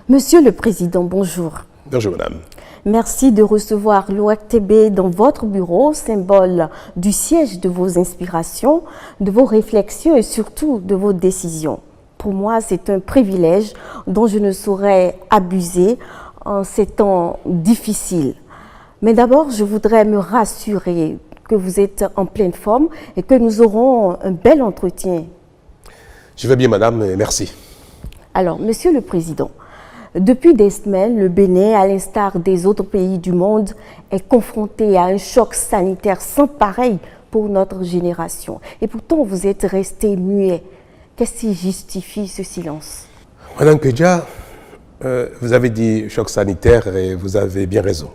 Monsieur le Président, bonjour. Bonjour madame. Merci de recevoir l'ORTB dans votre bureau, symbole du siège de vos inspirations, de vos réflexions et surtout de vos décisions. Pour moi, c'est un privilège dont je ne saurais abuser en ces temps difficiles. Mais d'abord, je voudrais me rassurer que vous êtes en pleine forme et que nous aurons un bel entretien. Je vais bien madame et merci. Alors, Monsieur le Président, depuis des semaines, le Bénin, à l'instar des autres pays du monde, est confronté à un choc sanitaire sans pareil pour notre génération. Et pourtant, vous êtes resté muet. Qu'est-ce qui justifie ce silence? Madame Kedja, vous avez dit choc sanitaire et vous avez bien raison.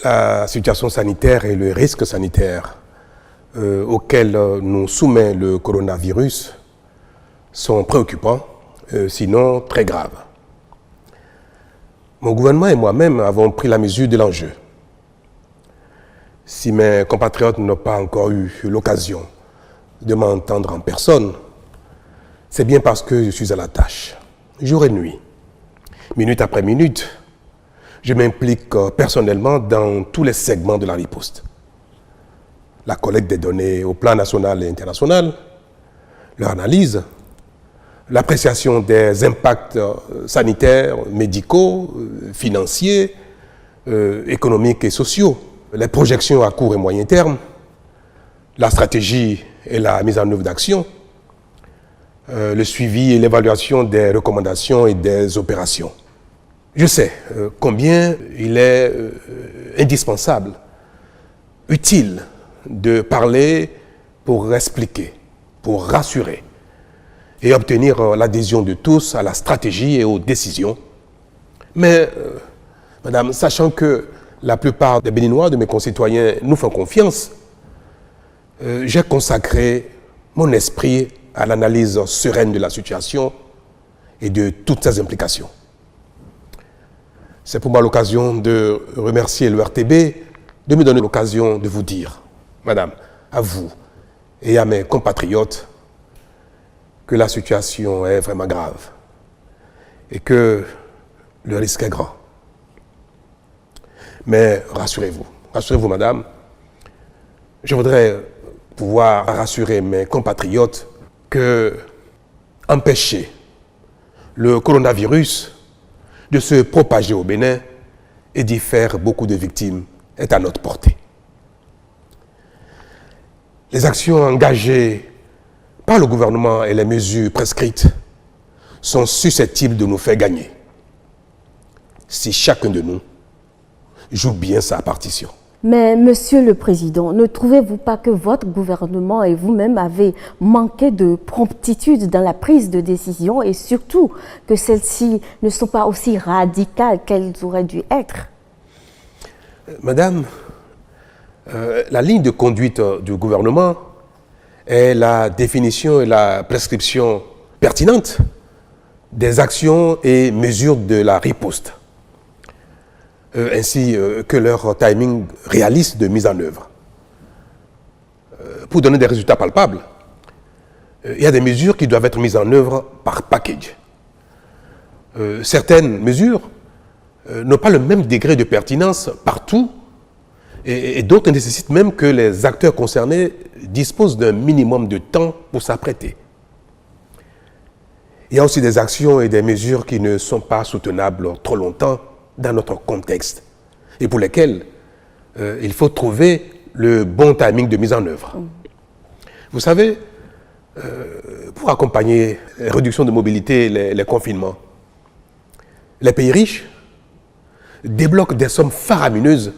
La situation sanitaire et le risque sanitaire auquel nous soumet le coronavirus sont préoccupants, sinon très graves. Mon gouvernement et moi-même avons pris la mesure de l'enjeu. Si mes compatriotes n'ont pas encore eu l'occasion de m'entendre en personne, c'est bien parce que je suis à la tâche, jour et nuit, minute après minute. Je m'implique personnellement dans tous les segments de la riposte. La collecte des données au plan national et international, leur analyse, l'appréciation des impacts sanitaires, médicaux, financiers, économiques et sociaux, les projections à court et moyen terme, la stratégie et la mise en œuvre d'actions, le suivi et l'évaluation des recommandations et des opérations. Je sais combien il est indispensable, utile de parler pour expliquer, pour rassurer, et obtenir l'adhésion de tous à la stratégie et aux décisions. Mais, madame, sachant que la plupart des Béninois, de mes concitoyens, nous font confiance, j'ai consacré mon esprit à l'analyse sereine de la situation et de toutes ses implications. C'est pour moi l'occasion de remercier l'ORTB de me donner l'occasion de vous dire, madame, à vous et à mes compatriotes, que la situation est vraiment grave et que le risque est grand. Mais rassurez-vous madame, je voudrais pouvoir rassurer mes compatriotes que empêcher le coronavirus de se propager au Bénin et d'y faire beaucoup de victimes est à notre portée. Les actions engagées par le gouvernement et les mesures prescrites sont susceptibles de nous faire gagner si chacun de nous joue bien sa partition. Mais, Monsieur le Président, ne trouvez-vous pas que votre gouvernement et vous-même avez manqué de promptitude dans la prise de décision et surtout que celles-ci ne sont pas aussi radicales qu'elles auraient dû être? Madame, la ligne de conduite du gouvernement est la définition et la prescription pertinente des actions et mesures de la riposte, ainsi que leur timing réaliste de mise en œuvre. Pour donner des résultats palpables, il y a des mesures qui doivent être mises en œuvre par package. Certaines mesures n'ont pas le même degré de pertinence partout et d'autres nécessitent même que les acteurs concernés disposent d'un minimum de temps pour s'apprêter. Il y a aussi des actions et des mesures qui ne sont pas soutenables trop longtemps dans notre contexte et pour lesquelles il faut trouver le bon timing de mise en œuvre. Vous savez, pour accompagner les réductions de mobilité, les confinements, les pays riches débloquent des sommes faramineuses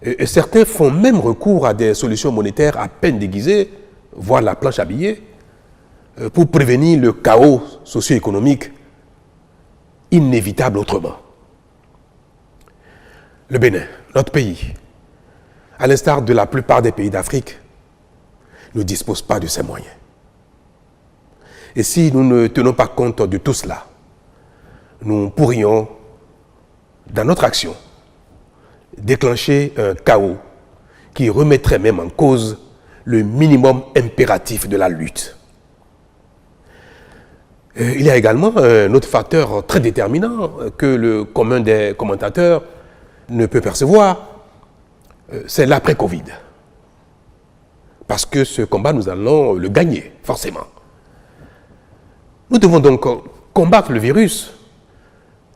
et certains font même recours à des solutions monétaires à peine déguisées, voire la planche à billets, pour prévenir le chaos socio-économique inévitable autrement. Le Bénin, notre pays, à l'instar de la plupart des pays d'Afrique, ne dispose pas de ces moyens. Et si nous ne tenons pas compte de tout cela, nous pourrions, dans notre action, déclencher un chaos qui remettrait même en cause le minimum impératif de la lutte. Il y a également un autre facteur très déterminant que le commun des commentateurs ne peut percevoir, c'est l'après-Covid. Parce que ce combat, nous allons le gagner, forcément. Nous devons donc combattre le virus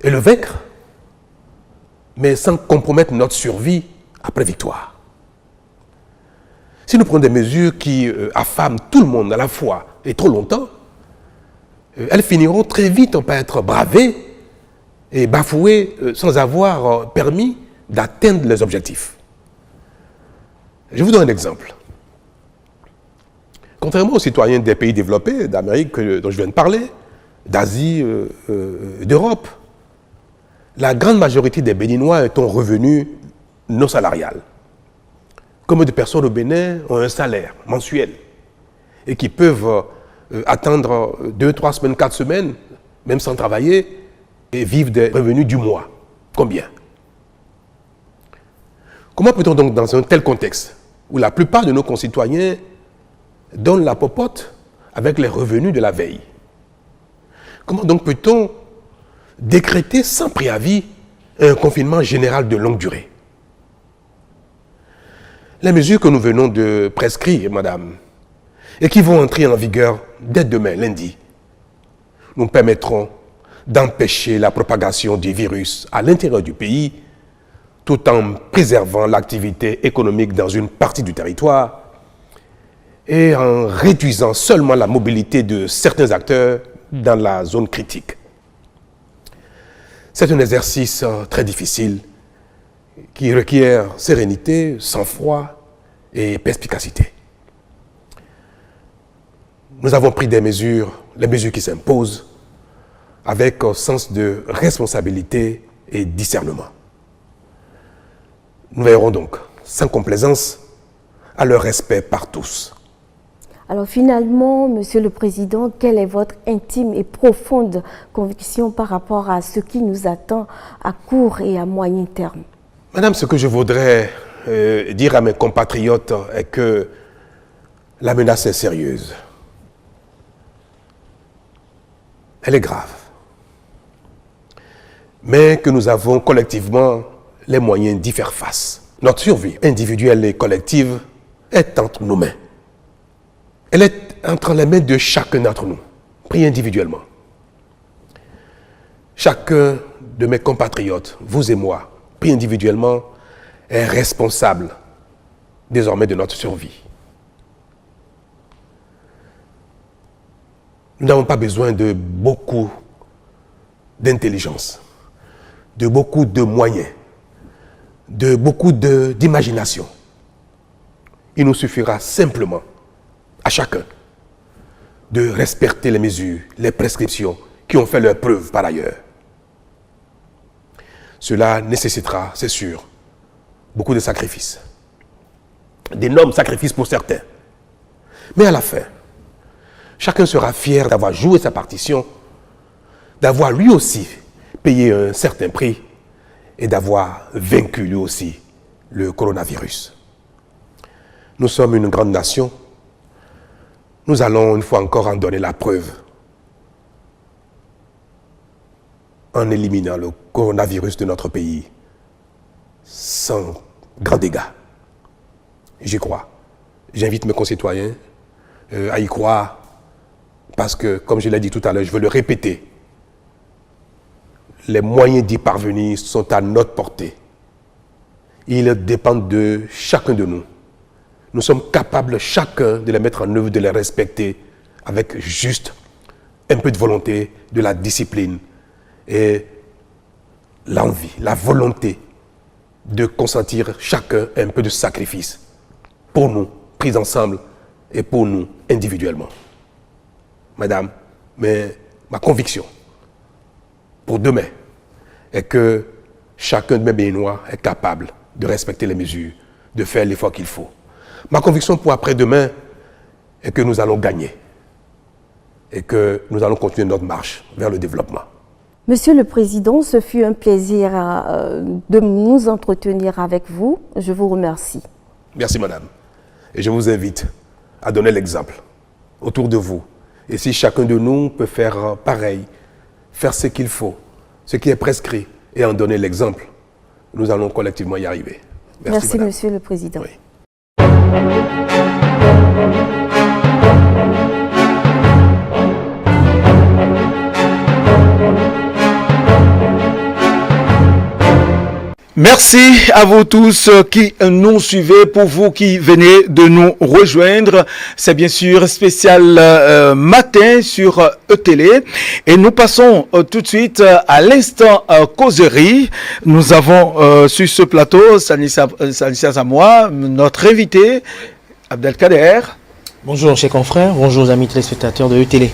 et le vaincre, mais sans compromettre notre survie après victoire. Si nous prenons des mesures qui affament tout le monde à la fois et trop longtemps, elles finiront très vite par être bravées et bafouées sans avoir permis d'atteindre les objectifs. Je vous donne un exemple. Contrairement aux citoyens des pays développés, d'Amérique dont je viens de parler, d'Asie, d'Europe, la grande majorité des Béninois ont un revenu non salarial. Combien de personnes au Bénin ont un salaire mensuel et qui peuvent attendre 2, 3 semaines, 4 semaines, même sans travailler, et vivre des revenus du mois? Combien? Comment peut-on donc, dans un tel contexte, où la plupart de nos concitoyens donnent la popote avec les revenus de la veille, comment donc peut-on décréter sans préavis un confinement général de longue durée? Les mesures que nous venons de prescrire, madame, et qui vont entrer en vigueur dès demain, lundi, nous permettront d'empêcher la propagation du virus à l'intérieur du pays, tout en préservant l'activité économique dans une partie du territoire et en réduisant seulement la mobilité de certains acteurs dans la zone critique. C'est un exercice très difficile qui requiert sérénité, sang-froid et perspicacité. Nous avons pris des mesures, les mesures qui s'imposent, avec un sens de responsabilité et discernement. Nous veillerons donc, sans complaisance, à leur respect par tous. Alors finalement, Monsieur le Président, quelle est votre intime et profonde conviction par rapport à ce qui nous attend à court et à moyen terme? Madame, ce que je voudrais dire à mes compatriotes est que la menace est sérieuse. Elle est grave. Mais que nous avons collectivement les moyens d'y faire face. Notre survie individuelle et collective est entre nos mains. Elle est entre les mains de chacun d'entre nous, pris individuellement. Chacun de mes compatriotes, vous et moi, pris individuellement, est responsable désormais de notre survie. Nous n'avons pas besoin de beaucoup d'intelligence, de beaucoup de moyens, de beaucoup d'imagination. Il nous suffira simplement à chacun de respecter les mesures, les prescriptions qui ont fait leur preuve par ailleurs. Cela nécessitera, c'est sûr, beaucoup de sacrifices. D'énormes sacrifices pour certains. Mais à la fin, chacun sera fier d'avoir joué sa partition, d'avoir lui aussi payé un certain prix et d'avoir vaincu lui aussi le coronavirus. Nous sommes une grande nation. Nous allons une fois encore en donner la preuve en éliminant le coronavirus de notre pays sans grand dégât. J'y crois. J'invite mes concitoyens à y croire parce que, comme je l'ai dit tout à l'heure, je veux le répéter, les moyens d'y parvenir sont à notre portée. Ils dépendent de chacun de nous. Nous sommes capables chacun de les mettre en œuvre, de les respecter avec juste un peu de volonté, de la discipline et l'envie, la volonté de consentir chacun un peu de sacrifice pour nous, pris ensemble et pour nous individuellement. Madame, mais ma conviction pour demain est que chacun de mes Béninois est capable de respecter les mesures, de faire l'effort qu'il faut. Ma conviction pour après-demain est que nous allons gagner et que nous allons continuer notre marche vers le développement. Monsieur le Président, ce fut un plaisir de nous entretenir avec vous. Je vous remercie. Merci, madame. Et je vous invite à donner l'exemple autour de vous. Et si chacun de nous peut faire pareil, faire ce qu'il faut, ce qui est prescrit, et en donner l'exemple, nous allons collectivement y arriver. Merci, Monsieur le Président. Oui. Merci à vous tous qui nous suivez, pour vous qui venez de nous rejoindre. C'est bien sûr spécial matin sur E-Télé. Et nous passons tout de suite à l'instant causerie. Nous avons sur ce plateau, Sanissa Zamoua, notre invité, Abdelkader. Bonjour chers confrères, bonjour amis téléspectateurs de E-Télé.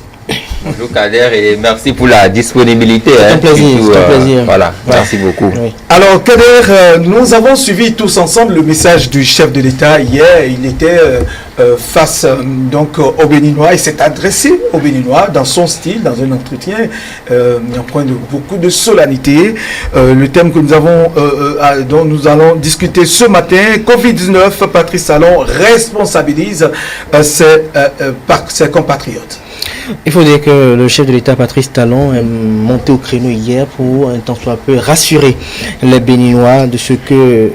Bonjour Kader et merci pour la disponibilité. C'est un plaisir, c'est un plaisir. Voilà, merci beaucoup. Oui. Alors Kader, nous avons suivi tous ensemble le message du chef de l'État hier. Il était face donc aux Béninois et s'est adressé aux Béninois dans son style, dans un entretien, empreint de beaucoup de solennité. Le thème que nous avons, dont nous allons discuter ce matin, Covid-19, Patrice Talon responsabilise ses compatriotes. Il faut dire que le chef de l'État, Patrice Talon, est monté au créneau hier pour un tant soit peu rassurer les Béninois de ce que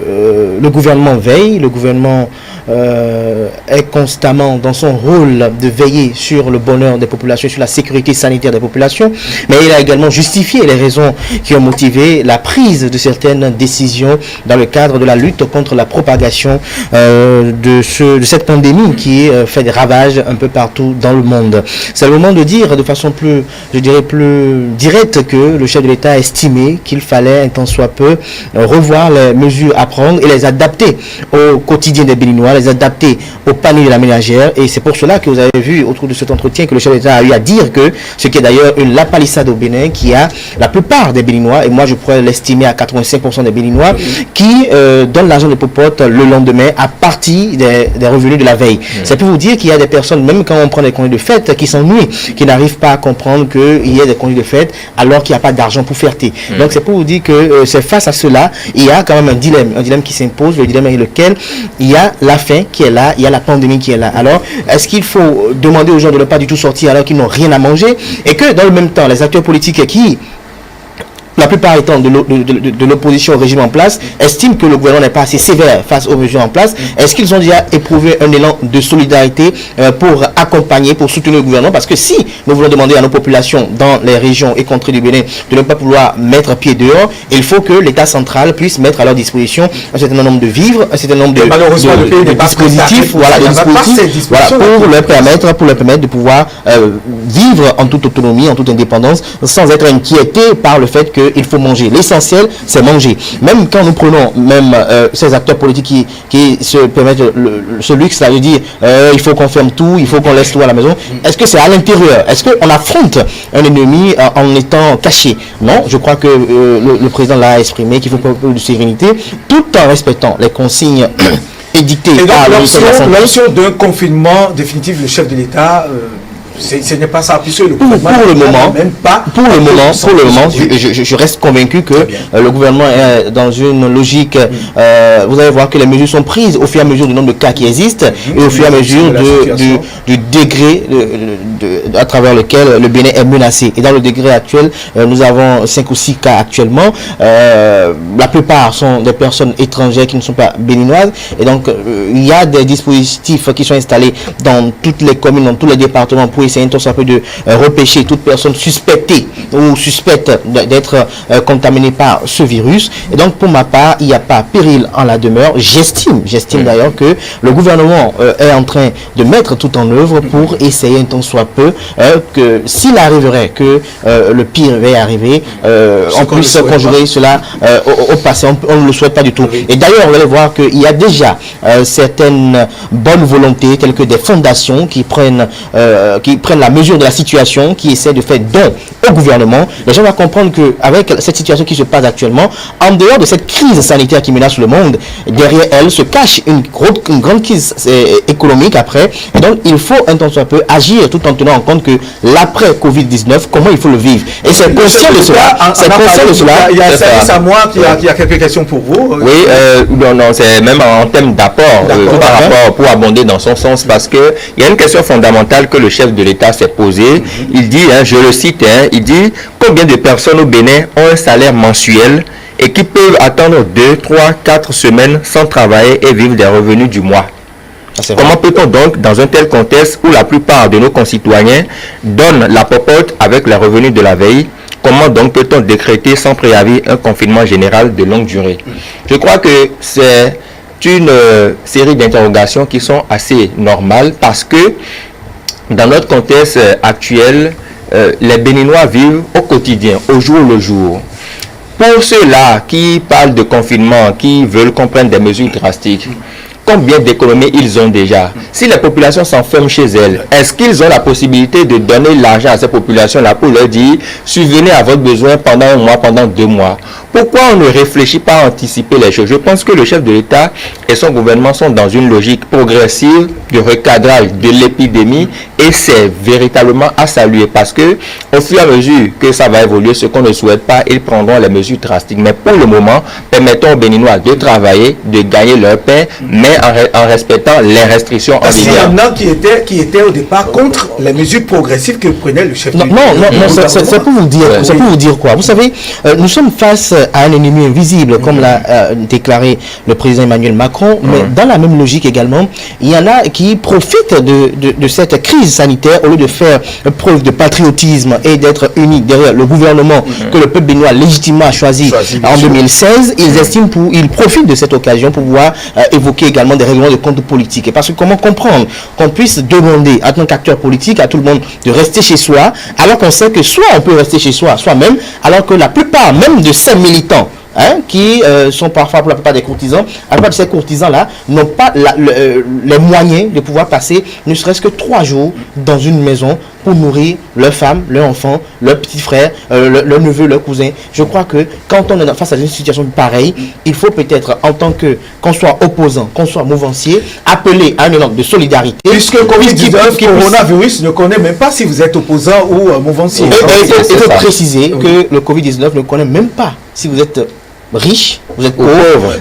le gouvernement veille. Le gouvernement est constamment dans son rôle de veiller sur le bonheur des populations, sur la sécurité sanitaire des populations, mais il a également justifié les raisons qui ont motivé la prise de certaines décisions dans le cadre de la lutte contre la propagation de cette pandémie qui fait des ravages un peu partout dans le monde. C'est le moment de dire de façon plus, je dirais, plus directe que le chef de l'État a estimé qu'il fallait un tant soit peu revoir les mesures à prendre et les adapter au quotidien des Béninois, les adapter au panier de la ménagère. Et c'est pour cela que vous avez vu autour de cet entretien que le chef de l'État a eu à dire que ce qui est d'ailleurs la palissade au Bénin qui a la plupart des Béninois, et moi je pourrais l'estimer à 85% des Béninois, qui donnent l'argent des popotes le lendemain à partir des revenus de la veille. C'est pour vous dire qu'il y a des personnes, même quand on prend des congés de fête, qui s'ennuient, qui n'arrivent pas à comprendre qu'il y a des congés de fête alors qu'il n'y a pas d'argent pour fêter. Donc c'est pour vous dire que c'est face à cela, il y a quand même un dilemme qui s'impose, le dilemme est lequel il y a la faim qui est là, il y a la pandémie qui est là. Alors, est-ce qu'il faut demander aux gens de ne pas du tout sortir alors qu'ils n'ont rien à manger et que dans le même temps, les acteurs politiques qui la plupart étant de l'opposition au régime en place, estiment que le gouvernement n'est pas assez sévère face aux mesures en place. Est-ce qu'ils ont déjà éprouvé un élan de solidarité pour accompagner, pour soutenir le gouvernement? Parce que si nous voulons demander à nos populations dans les régions et contrées du Bénin de ne pas pouvoir mettre pied dehors, il faut que l'État central puisse mettre à leur disposition un certain nombre de vivres, un certain nombre de dispositifs, pour leur permettre de pouvoir vivre en toute autonomie, en toute indépendance, sans être inquiété par le fait qu'il faut manger. L'essentiel, c'est manger. Même quand nous prenons ces acteurs politiques qui se permettent ce luxe, ça veut dire il faut qu'on ferme tout, il faut qu'on laisse tout à la maison. Est-ce que c'est à l'intérieur? Est-ce qu'on affronte un ennemi en étant caché? Non, je crois que le président l'a exprimé, qu'il faut peu de sérénité, tout en respectant les consignes édictées par l'option d'un confinement définitif, le chef de l'État... ce n'est pas ça, puisque pour le moment, je reste convaincu que le gouvernement est dans une logique, vous allez voir que les mesures sont prises au fur et à mesure du nombre de cas qui existent et au fur et à mesure du degré à travers lequel le Bénin est menacé. Et dans le degré actuel, nous avons 5 ou 6 cas actuellement. La plupart sont des personnes étrangères qui ne sont pas béninoises. Et donc, il y a des dispositifs qui sont installés dans toutes les communes, dans tous les départements pour essayer un peu de repêcher toute personne suspectée ou suspecte d'être contaminée par ce virus. Et donc, pour ma part, il n'y a pas péril en la demeure. J'estime d'ailleurs que le gouvernement est en train de mettre tout en œuvre pour essayer un tant soit peu que s'il arriverait que le pire va arriver, on puisse conjurer cela au passé. On ne le souhaite pas du tout. Et d'ailleurs, vous allez voir qu'il y a déjà certaines bonnes volontés, telles que des fondations qui prennent la mesure de la situation, qui essaient de faire don au gouvernement. Les gens doivent comprendre qu'avec cette situation qui se passe actuellement, en dehors de cette crise sanitaire qui menace le monde, derrière elle se cache une grande crise économique après. Et donc, il faut un temps soit peu agir tout en tenant en compte que l'après Covid-19, comment il faut le vivre. Et c'est conscient de cela. C'est conscient de cela. Il y a Saïs à moi qui a quelques questions pour vous. Oui, non, c'est même en termes d'apport, par rapport, pour abonder dans son sens, parce que il y a une question fondamentale que le chef de l'État s'est posée. Il dit, je le cite, il dit, combien de personnes au Bénin ont un salaire mensuel et qui peuvent attendre 2, 3, 4 semaines sans travailler et vivre des revenus du mois? Comment peut-on donc, dans un tel contexte où la plupart de nos concitoyens donnent la popote avec les revenus de la veille, comment donc peut-on décréter sans préavis un confinement général de longue durée? Je crois que c'est une série d'interrogations qui sont assez normales parce que dans notre contexte actuel, les Béninois vivent au quotidien, au jour le jour. Pour ceux-là qui parlent de confinement, qui veulent qu'on prenne des mesures drastiques, combien d'économies ils ont déjà? Si les populations s'enferment chez elles, est-ce qu'ils ont la possibilité de donner l'argent à ces populations-là pour leur dire subvenez à votre besoin pendant un mois, pendant 2 mois? Pourquoi on ne réfléchit pas à anticiper les choses? Je pense que le chef de l'État et son gouvernement sont dans une logique progressive de recadrage de l'épidémie et c'est véritablement à saluer parce que au fur et à mesure que ça va évoluer, ce qu'on ne souhaite pas, ils prendront les mesures drastiques. Mais pour le moment, permettons aux Béninois de travailler, de gagner leur pain, mais en respectant les restrictions en vigueur. Il y en a qui étaient au départ contre les mesures progressives que prenait le chef de l'État. Non, c'est pour vous dire, c'est pour vous dire quoi. Vous savez, nous sommes face à un ennemi invisible, comme l'a déclaré le président Emmanuel Macron, mais dans la même logique également, il y en a qui profitent de cette crise sanitaire au lieu de faire preuve de patriotisme et d'être unis derrière le gouvernement que le peuple béninois légitimement a choisi en 2016. Ils profitent de cette occasion pour pouvoir évoquer également des règlements de compte politique. Et parce que comment comprendre qu'on puisse demander à tant qu'acteur politique, à tout le monde de rester chez soi, alors qu'on sait que soit on peut rester chez soi, soi-même, alors que la plupart même de ces militants qui sont parfois pour la plupart des courtisans, la plupart de ces courtisans-là n'ont pas les moyens de pouvoir passer ne serait-ce que 3 jours dans une maison pour nourrir leurs femmes, leurs enfants, leurs petits frères, leurs neveux, leurs cousins. Je crois que quand on est face à une situation pareille, il faut peut-être, en tant qu'on soit opposant, qu'on soit mouvancier, appeler à un élan de solidarité. Puisque le Covid-19, coronavirus, ne connaît même pas si vous êtes opposant ou mouvancier. Il faut préciser que le Covid-19 ne connaît même pas si vous êtes riche, vous êtes pauvre.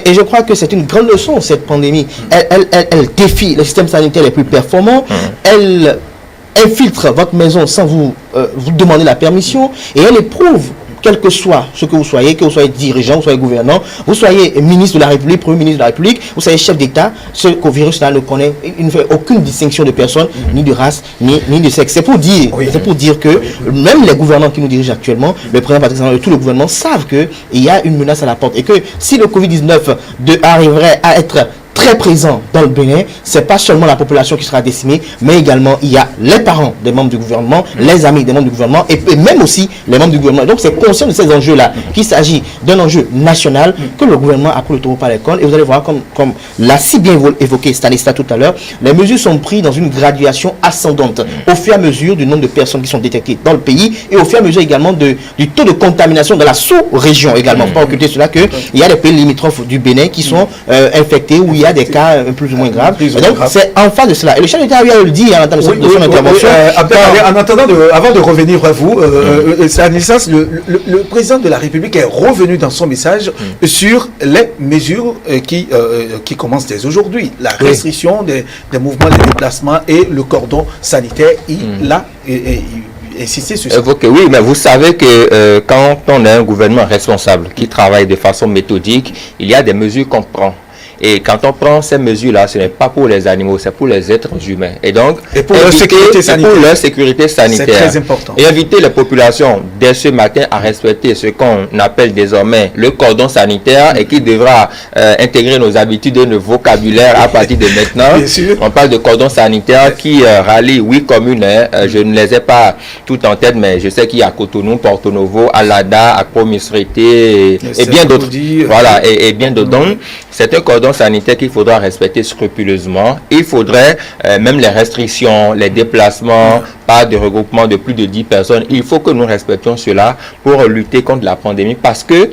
Et je crois que c'est une grande leçon, cette pandémie. Elle défie les systèmes sanitaires les plus performants. Elle infiltre votre maison sans vous demander la permission. Et elle éprouve, quel que soit ce que vous soyez dirigeant, vous soyez gouvernant, vous soyez ministre de la République, premier ministre de la République, vous soyez chef d'État, ce virus-là il ne fait aucune distinction de personne, ni de race, ni de sexe. C'est pour dire que même les gouvernants qui nous dirigent actuellement, le président Patrice Talon et tout le gouvernement savent qu'il y a une menace à la porte et que si le Covid-19 arriverait à être très présent dans le Bénin, c'est pas seulement la population qui sera décimée, mais également il y a les parents des membres du gouvernement, les amis des membres du gouvernement et même aussi les membres du gouvernement. Donc c'est conscient de ces enjeux-là qu'il s'agit d'un enjeu national que le gouvernement a pris le taureau par les cornes. Et vous allez voir, comme l'a si bien évoqué Stanislas tout à l'heure, les mesures sont prises dans une graduation ascendante au fur et à mesure du nombre de personnes qui sont détectées dans le pays et au fur et à mesure également du taux de contamination dans la sous-région également. Il ne faut pas occulter cela qu'il y a des pays limitrophes du Bénin qui sont infectés où il y a des cas plus ou moins graves. Donc c'est en face de cela. Et le chef d'État a le dit en son intervention. En attendant, avant de revenir à vous, Stanislas, le président de la République est revenu dans son message sur les mesures qui commencent dès aujourd'hui. La restriction des mouvements, des déplacements et le cordon sanitaire. Il a insisté sur ça. Oui, mais vous savez que quand on a un gouvernement responsable qui travaille de façon méthodique, il y a des mesures qu'on prend. Et quand on prend ces mesures-là, ce n'est pas pour les animaux, c'est pour les êtres humains. Et donc, pour leur sécurité sanitaire. C'est très important. Et inviter les populations dès ce matin à respecter ce qu'on appelle désormais le cordon sanitaire et qui devra intégrer nos habitudes et nos vocabulaires à partir de maintenant. Bien sûr. On parle de cordon sanitaire qui rallie 8 communes. Je ne les ai pas toutes en tête, mais je sais qu'il y a Cotonou, Porto Novo, Alada, Akpo-Misrité et bien d'autres. Voilà, et bien d'autres. Donc, c'est un cordon sanitaire qu'il faudra respecter scrupuleusement. Il faudrait même les restrictions, les déplacements, pas de regroupement de plus de 10 personnes. Il faut que nous respections cela pour lutter contre la pandémie parce que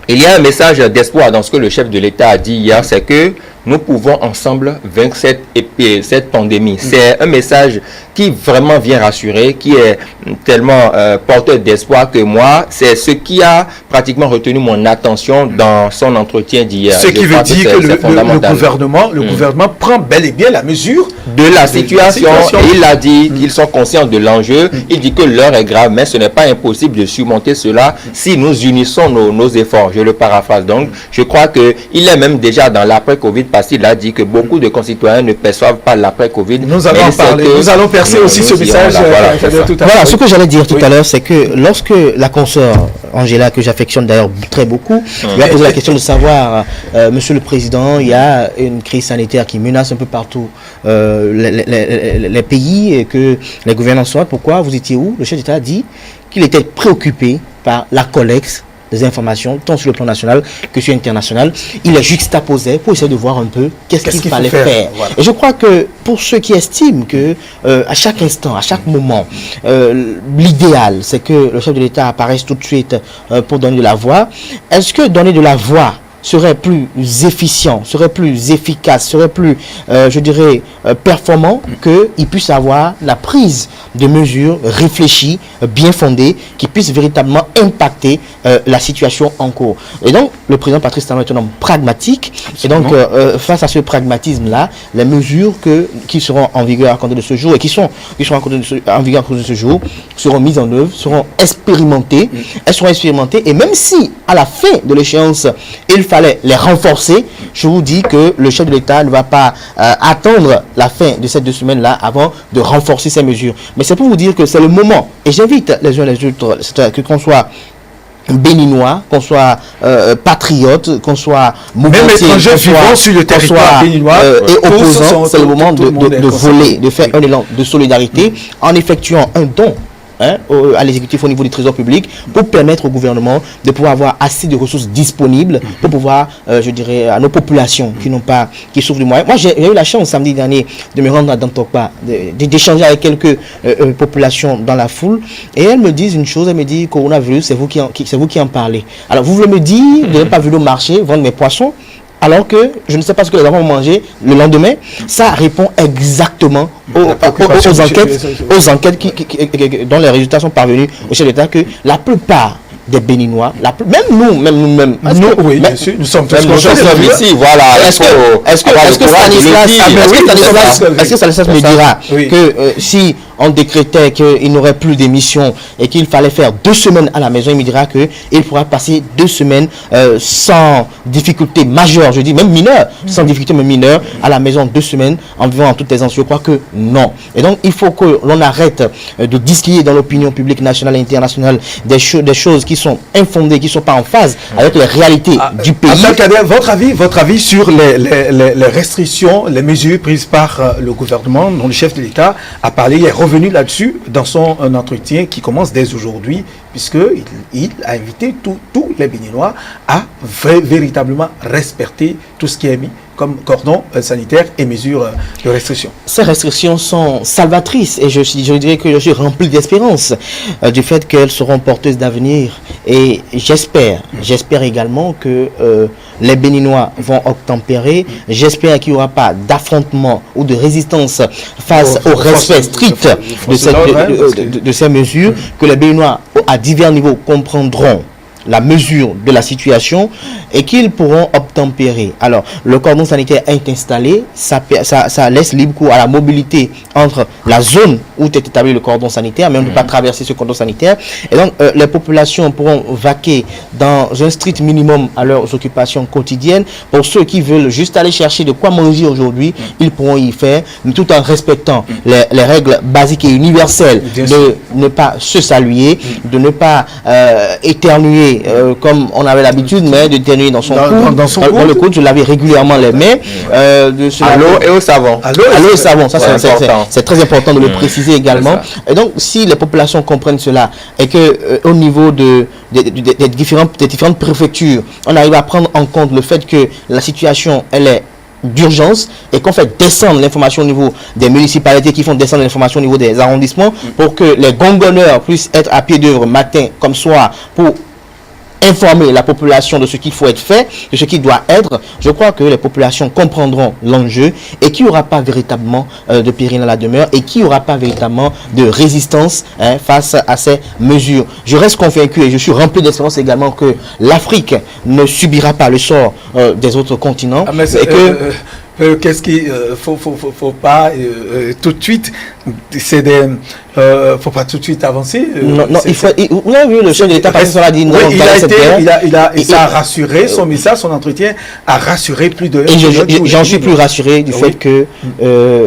il y a un message d'espoir dans ce que le chef de l'État a dit hier, c'est que nous pouvons ensemble vaincre cette pandémie. C'est un message qui vraiment vient rassurer, qui est tellement porteur d'espoir que moi, c'est ce qui a pratiquement retenu mon attention dans son entretien d'hier. Ce qui veut dire que le gouvernement prend bel et bien la mesure de la situation. Et il a dit qu'ils sont conscients de l'enjeu. Il dit que l'heure est grave, mais ce n'est pas impossible de surmonter cela si nous unissons nos efforts. Je le paraphrase donc. Je crois qu'il est même déjà dans l'après-Covid parce qu'il a dit que beaucoup de concitoyens ne perçoivent pas l'après-Covid. Nous allons en parler. Nous allons percer aussi ce message. Voilà, ce que j'allais dire tout à l'heure, c'est que lorsque la consoeur Angela, que j'affectionne d'ailleurs très beaucoup, lui a posé la question de savoir, Monsieur le Président, il y a une crise sanitaire qui menace un peu partout les pays et que les gouvernants sortent. Pourquoi vous étiez où? Le chef d'État a dit qu'il était préoccupé par la collecte des informations, tant sur le plan national que sur international. Il les juxtaposait pour essayer de voir un peu qu'est-ce qu'il fallait faire. Voilà. Et je crois que pour ceux qui estiment que à chaque instant, à chaque moment, l'idéal, c'est que le chef de l'État apparaisse tout de suite pour donner de la voix, est-ce que donner de la voix serait plus efficient, serait plus efficace, serait plus, je dirais, performant qu'il puisse avoir la prise de mesures réfléchies, bien fondées, qui puissent véritablement impacter la situation en cours. Et donc, le président Patrice Talon est un homme pragmatique. Absolument. Et donc, face à ce pragmatisme-là, les mesures qui seront en vigueur à compter de ce jour et qui sont en vigueur à compter de ce jour seront mises en œuvre, seront expérimentées. Elles seront expérimentées. Et même si, à la fin de l'échéance, il fallait les renforcer, je vous dis que le chef de l'État ne va pas attendre la fin de ces 2 semaines-là avant de renforcer ces mesures. Mais c'est pour vous dire que c'est le moment. Et j'invite les uns les autres, que qu'on soit béninois, qu'on soit patriote, qu'on soit même étrangers vivant sur le territoire béninois et opposants, c'est le moment de voler, de faire un élan de solidarité en effectuant un don à l'exécutif au niveau du trésor public pour permettre au gouvernement de pouvoir avoir assez de ressources disponibles pour pouvoir, je dirais, à nos populations qui souffrent du moyen. Moi, j'ai eu la chance samedi dernier de me rendre à Dantokpa, d'échanger avec quelques populations dans la foule et elles me disent une chose, elles me disent coronavirus, c'est vous qui en parlez. Alors, vous voulez me dire de ne pas venir au marché vendre mes poissons alors que je ne sais pas ce que les enfants vont manger le lendemain? Ça répond exactement aux enquêtes dont les résultats sont parvenus au chef d'État que la plupart des Béninois, même nous-mêmes, nous sommes tous ici, voilà. Est-ce que Stanislas me dira que si on décrétait qu'il n'aurait plus d'émissions et qu'il fallait faire 2 semaines à la maison, il me dira qu'il pourra passer 2 semaines sans difficulté majeure, je dis même mineure, sans difficulté mais mineure, à la maison 2 semaines en vivant en toute aisance? Je crois que non. Et donc il faut que l'on arrête de distiller dans l'opinion publique nationale et internationale des choses qui sont infondées, qui ne sont pas en phase avec les réalités du pays. Votre avis sur les restrictions, les mesures prises par le gouvernement, dont le chef de l'État a parlé, il est revenu là-dessus dans son entretien qui commence dès aujourd'hui, puisqu'il a invité tous les Béninois à véritablement respecter tout ce qui est mis comme cordon sanitaire et mesures de restriction. Ces restrictions sont salvatrices et je dirais que je suis rempli d'espérance du fait qu'elles seront porteuses d'avenir et j'espère également que les Béninois vont obtempérer. J'espère qu'il n'y aura pas d'affrontement ou de résistance face au respect strict de ces mesures, que les Béninois à divers niveaux comprendront la mesure de la situation et qu'ils pourront obtempérer. Alors, le cordon sanitaire est installé, ça laisse libre cours à la mobilité entre la zone où est établi le cordon sanitaire, mais on ne peut pas traverser ce cordon sanitaire. Et donc, les populations pourront vaquer dans un strict minimum à leurs occupations quotidiennes. Pour ceux qui veulent juste aller chercher de quoi manger aujourd'hui, ils pourront y faire, mais tout en respectant les règles basiques et universelles de ne pas se saluer, de ne pas éternuer comme on avait l'habitude, mais de tenir dans son coude, dans le coude, je lavais régulièrement les mains. À l'eau et au savon. À l'eau et au savon, ça c'est très important de le préciser également. Et donc, si les populations comprennent cela et que au niveau des différentes préfectures, on arrive à prendre en compte le fait que la situation, elle est d'urgence et qu'on fait descendre l'information au niveau des municipalités, qui font descendre l'information au niveau des arrondissements pour que les gongonneurs puissent être à pied d'œuvre matin comme soir pour informer la population de ce qu'il faut être fait, de ce qui doit être, je crois que les populations comprendront l'enjeu et qu'il n'y aura pas véritablement de péril à la demeure et qu'il n'y aura pas véritablement de résistance face à ces mesures. Je reste convaincu et je suis rempli d'espérance également que l'Afrique ne subira pas le sort des autres continents. Et que qu'est-ce qu'il faut pas tout de suite, faut pas tout de suite avancer. Non, il faut. Vous avez vu le chef de l'État a dit non. Oui, il a rassuré son message, son entretien a rassuré plus de. Et j'en suis plus rassuré du fait que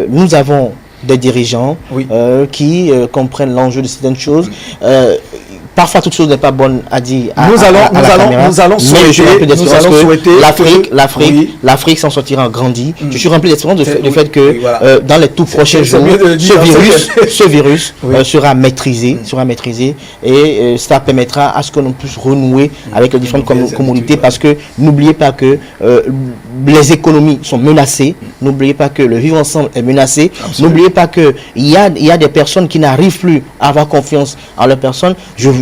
nous avons des dirigeants qui comprennent l'enjeu de certaines choses. Parfois, toute chose n'est pas bonne à dire. Nous allons souhaiter l'Afrique s'en sortira grandi. Je suis rempli d'espérance du fait que dans les tout prochains jours, ce virus sera maîtrisé, et cela permettra à ce que l'on puisse renouer avec les différentes communautés, parce que n'oubliez pas que les économies sont menacées, n'oubliez pas que le vivre ensemble est menacé, n'oubliez pas qu'il y a des personnes qui n'arrivent plus à avoir confiance en leurs personnes.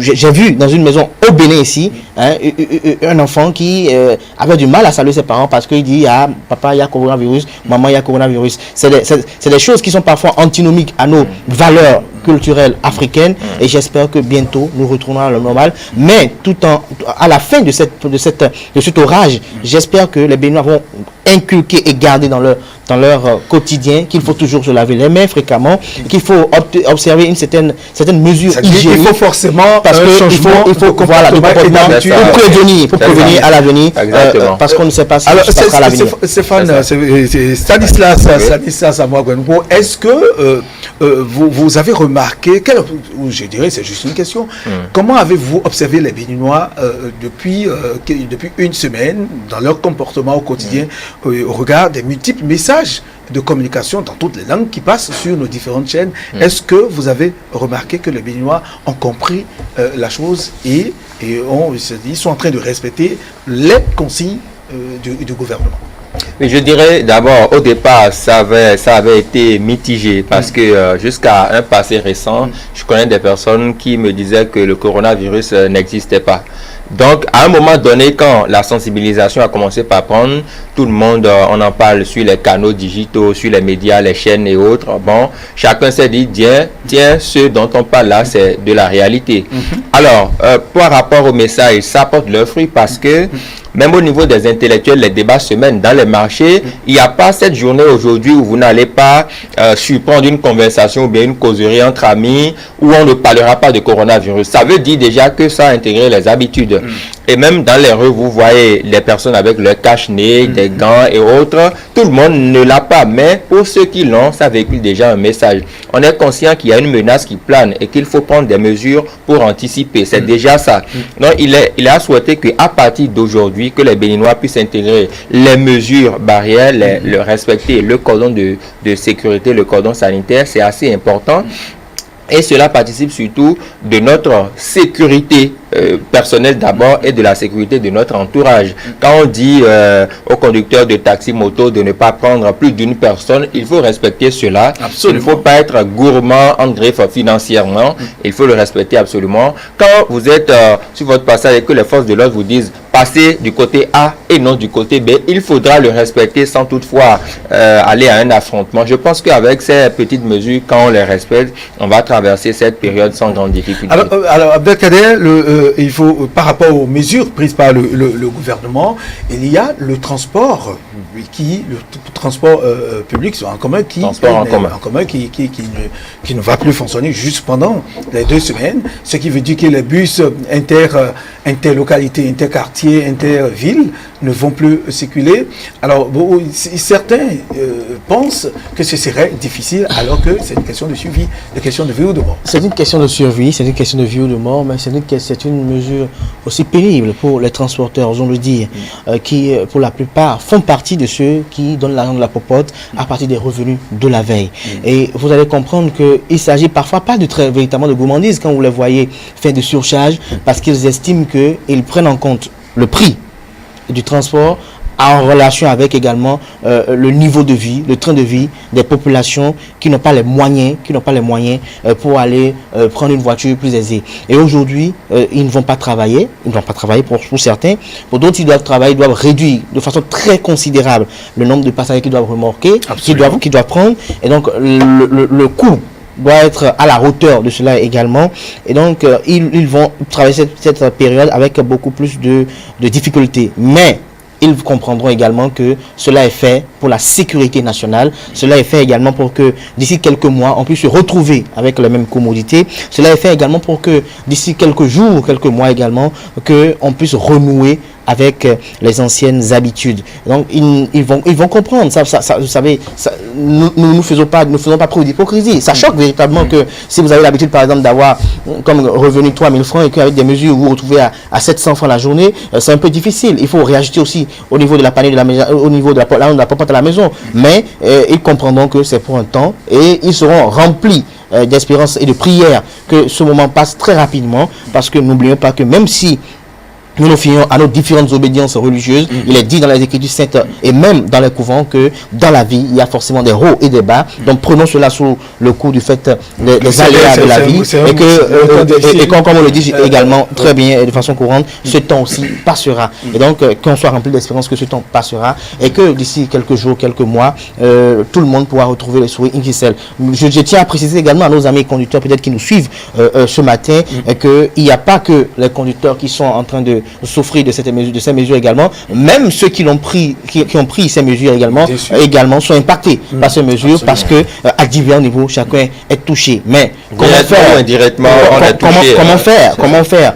J'ai vu dans une maison au Bénin ici, un enfant qui avait du mal à saluer ses parents parce qu'il dit papa il y a coronavirus, maman il y a coronavirus. C'est des choses qui sont parfois antinomiques à nos valeurs culturelles africaines, et j'espère que bientôt nous retournerons à la normale. Mais à la fin de cet orage, j'espère que les Béninois vont inculquer et garder dans leur quotidien qu'il faut toujours se laver les mains fréquemment, qu'il faut observer une certaine mesure hygiénique. Il faut forcément parce que il faut voilà, pour prévenir à l'avenir, parce qu'on ne sait pas ce qui se passera à l'avenir. Stéphane, Stanislas Amouagwengo, est-ce que vous avez remarqué, ou je dirais c'est juste une question, comment avez-vous observé les Béninois depuis une semaine dans leur comportement au quotidien, au regard des multiples messages de communication dans toutes les langues qui passent sur nos différentes chaînes? Est-ce que vous avez remarqué que les Béninois ont compris la chose et ils sont en train de respecter les consignes du gouvernement? Mais je dirais d'abord, au départ, ça avait été mitigé parce que jusqu'à un passé récent, je connais des personnes qui me disaient que le coronavirus n'existait pas. Donc, à un moment donné, quand la sensibilisation a commencé par prendre, tout le monde, on en parle sur les canaux digitaux, sur les médias, les chaînes et autres. Bon, chacun s'est dit, tiens, ce dont on parle là, c'est de la réalité. Alors, par rapport au message, ça porte leurs fruits parce que même au niveau des intellectuels, les débats se mènent dans les marchés. Il n'y a pas cette journée aujourd'hui où vous n'allez pas surprendre une conversation ou bien une causerie entre amis où on ne parlera pas de coronavirus. Ça veut dire déjà que ça a intégré les habitudes. Et même dans les rues, vous voyez les personnes avec leur cache-nez, des gants et autres. Tout le monde ne l'a pas, mais pour ceux qui l'ont, ça véhicule déjà un message. On est conscient qu'il y a une menace qui plane et qu'il faut prendre des mesures pour anticiper. C'est déjà ça. Donc, il a souhaité qu'à partir d'aujourd'hui, que les Béninois puissent intégrer les mesures barrières, le respecter, le cordon de sécurité, le cordon sanitaire, c'est assez important. Et cela participe surtout de notre sécurité personnelle d'abord et de la sécurité de notre entourage. Quand on dit aux conducteurs de taxi moto de ne pas prendre plus d'une personne, il faut respecter cela. Absolument. Il ne faut pas être gourmand en griffe financièrement. Il faut le respecter absolument. Quand vous êtes sur votre passage et que les forces de l'ordre vous disent passer du côté A et non du côté B, il faudra le respecter sans toutefois aller à un affrontement. Je pense qu'avec ces petites mesures, quand on les respecte, on va traverser cette période sans grande difficulté. Alors Abdelkader, il faut, par rapport aux mesures prises par le gouvernement, il y a le transport public en commun qui ne va plus fonctionner juste pendant les 2 semaines, ce qui veut dire que les bus interlocalités, interquartiers, intervilles ne vont plus circuler. Alors certains pensent que ce serait difficile alors que c'est une question de survie, une question de vie ou de mort. C'est une question de survie, c'est une question de vie ou de mort, mais c'est une mesure aussi pénible pour les transporteurs, osons le dire, qui pour la plupart font partie de ceux qui donnent l'argent de la popote à partir des revenus de la veille. Et vous allez comprendre qu'il s'agit parfois pas de très véritablement de gourmandise quand vous les voyez faire de surcharge parce qu'ils estiment qu'ils prennent en compte le prix du transport en relation avec également le niveau de vie, le train de vie des populations qui n'ont pas les moyens, pour aller prendre une voiture plus aisée. Et aujourd'hui, ils ne vont pas travailler, pour certains. Pour d'autres, ils doivent travailler, ils doivent réduire de façon très considérable le nombre de passagers qu'ils doivent remorquer, qu'ils doivent prendre. Et donc, le coût doit être à la hauteur de cela également. Et donc, ils vont traverser cette période avec beaucoup plus de difficultés. Mais ils comprendront également que cela est fait pour la sécurité nationale. Cela est fait également pour que d'ici quelques mois, on puisse se retrouver avec les mêmes commodités. Cela est fait également pour que d'ici quelques jours, quelques mois également, qu'on puisse renouer avec les anciennes habitudes. Donc, ils vont comprendre. Vous savez, nous ne faisons pas preuve d'hypocrisie. Ça choque véritablement que si vous avez l'habitude, par exemple, d'avoir comme revenu 3 000 francs et qu'avec des mesures, vous vous retrouvez à 700 francs la journée, c'est un peu difficile. Il faut réajuster aussi au niveau de la panier de la maison, au niveau de la porte à la maison. Mais ils comprendront que c'est pour un temps et ils seront remplis d'espérance et de prière que ce moment passe très rapidement, parce que n'oublions pas que même si nous nous fions à nos différentes obédiences religieuses, il est dit dans les Écritures saintes et même dans les couvents que dans la vie, il y a forcément des hauts et des bas. Donc prenons cela sous le coup du fait des aléas de la vie, et comme on le dit également très bien et de façon courante, ce temps aussi passera. Et donc qu'on soit rempli d'espérance que ce temps passera et que d'ici quelques jours, quelques mois, tout le monde pourra retrouver le sourire initial. Je tiens à préciser également à nos amis conducteurs peut-être qui nous suivent ce matin qu'il n'y a pas que les conducteurs qui sont en train de souffrir de ces mesures également, même ceux qui ont pris ces mesures également sont impactés par ces mesures. Absolument. Parce que à divers niveaux chacun est touché. Mais comment faire indirectement, comment faire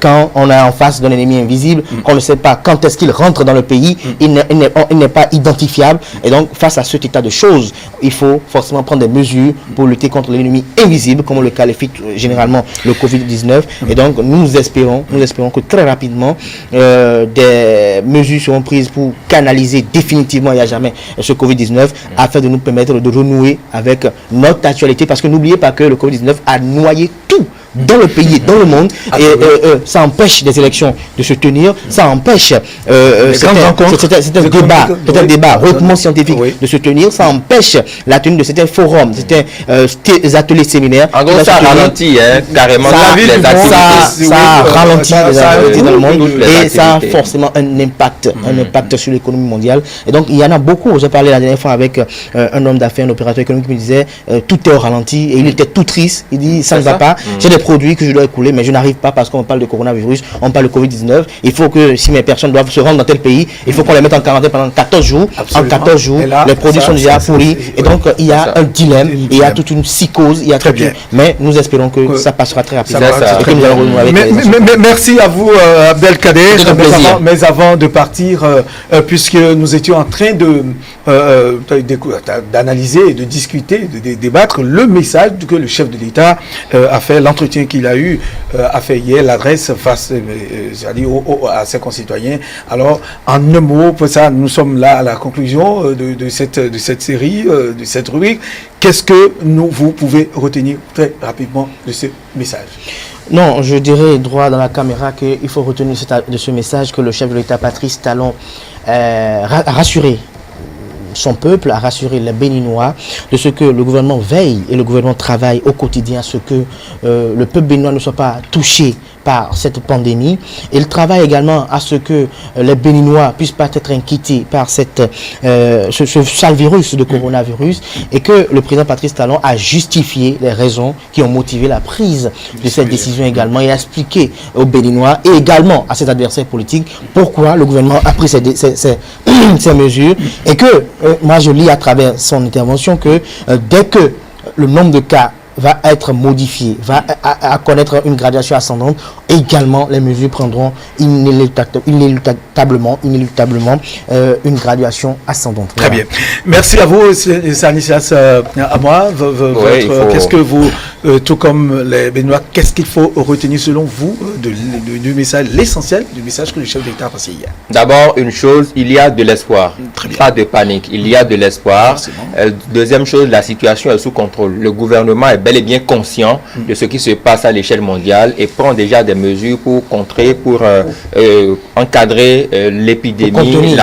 quand on est en face d'un ennemi invisible, qu'on ne sait pas quand est-ce qu'il rentre dans le pays, il n'est pas identifiable, et donc face à cet état de choses, il faut forcément prendre des mesures pour lutter contre l'ennemi invisible, comme on le qualifie généralement le Covid-19. Et donc nous espérons que très rapidement des mesures seront prises pour canaliser définitivement et à jamais ce Covid-19 afin de nous permettre de renouer avec notre actualité, parce que n'oubliez pas que le Covid-19 a noyé tout dans le pays et dans le monde, et ça empêche des élections de se tenir, ça empêche c'est un débat hautement scientifique de se tenir, ça empêche la tenue de certains forums, certains ateliers séminaires. En gros, ça ralentit carrément ça ralentit les activités dans le monde, et ça a forcément un impact sur l'économie mondiale. Et donc il y en a beaucoup. J'ai parlé la dernière fois avec un homme d'affaires, un opérateur économique qui me disait tout est au ralenti, et il était tout triste. Il dit ça ne va pas, j'ai des produits que je dois écouler, mais je n'arrive pas parce qu'on parle de coronavirus, on parle de Covid-19. Il faut que si mes personnes doivent se rendre dans tel pays, il faut qu'on les mette en quarantaine pendant 14 jours. Absolument. En 14 jours, là, les produits sont déjà pourris. Et donc il y a un dilemme, il y a toute une psychose, il y a très bien. Mais nous espérons que ça passera très rapidement. Merci à vous, Abdelkader. Mais avant de partir, puisque nous étions en train d'analyser, de discuter, de débattre le message que le chef de l'État a fait, l'entretien qu'il a eu, a fait hier, l'adresse face à ses concitoyens. Alors, en un mot, pour ça, nous sommes là à la conclusion de cette série, de cette rubrique. Qu'est-ce que vous pouvez retenir très rapidement de ce message? Non, je dirais droit dans la caméra qu'il faut retenir de ce message que le chef de l'État, Patrice Talon, a rassuré son peuple, a rassuré les Béninois de ce que le gouvernement veille et le gouvernement travaille au quotidien à ce que le peuple béninois ne soit pas touché par cette pandémie. Il travaille également à ce que les Béninois puissent pas être inquiétés par ce sale virus de coronavirus, et que le président Patrice Talon a justifié les raisons qui ont motivé la prise de cette décision également, et a expliqué aux Béninois et également à ses adversaires politiques pourquoi le gouvernement a pris ces mesures, et que moi je lis à travers son intervention que dès que le nombre de cas va être modifié, va à connaître une gradation ascendante, également les mesures prendront inéluctablement une graduation ascendante. Très bien. Merci à vous, Stanislas. À moi, qu'est-ce que vous tout comme les Béninois, qu'est-ce qu'il faut retenir selon vous du message, l'essentiel du message que le chef d'État a passé hier? D'abord, une chose, il y a de l'espoir. Pas de panique, il y a de l'espoir. Deuxième chose, la situation est sous contrôle. Le gouvernement est bel et bien conscient de ce qui se passe à l'échelle mondiale et prend déjà des mesures pour contrer, pour encadrer l'épidémie,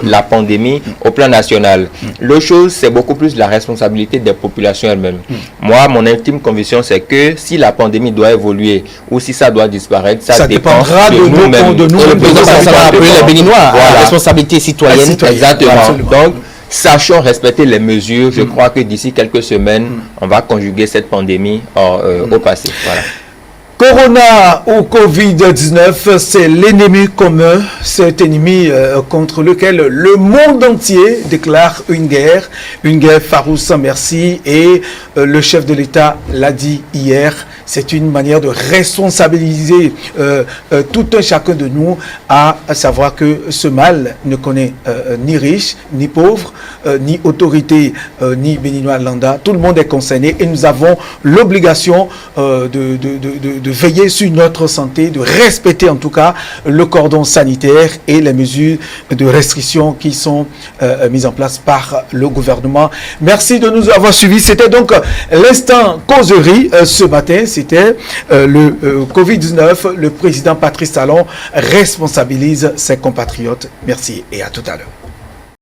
la pandémie au plan national. L'autre chose, c'est beaucoup plus la responsabilité des populations elles-mêmes. Moi, mon intime conviction, c'est que si la pandémie doit évoluer ou si ça doit disparaître, ça dépendra de nous-mêmes. Le président ça va appeler les Béninois à la responsabilité citoyenne. Exactement. Donc, sachons respecter les mesures. Je crois que d'ici quelques semaines, on va conjuguer cette pandémie au passé. Voilà. Corona ou Covid-19, c'est l'ennemi commun, cet ennemi contre lequel le monde entier déclare une guerre farouche sans merci, et le chef de l'État l'a dit hier. C'est une manière de responsabiliser tout un chacun de nous, à savoir que ce mal ne connaît ni riche, ni pauvre, ni autorité, ni béninois lambda. Tout le monde est concerné et nous avons l'obligation de veiller sur notre santé, de respecter en tout cas le cordon sanitaire et les mesures de restriction qui sont mises en place par le gouvernement. Merci de nous avoir suivis. C'était donc l'instant causerie ce matin. C'était le Covid-19. Le président Patrice Talon responsabilise ses compatriotes. Merci et à tout à l'heure.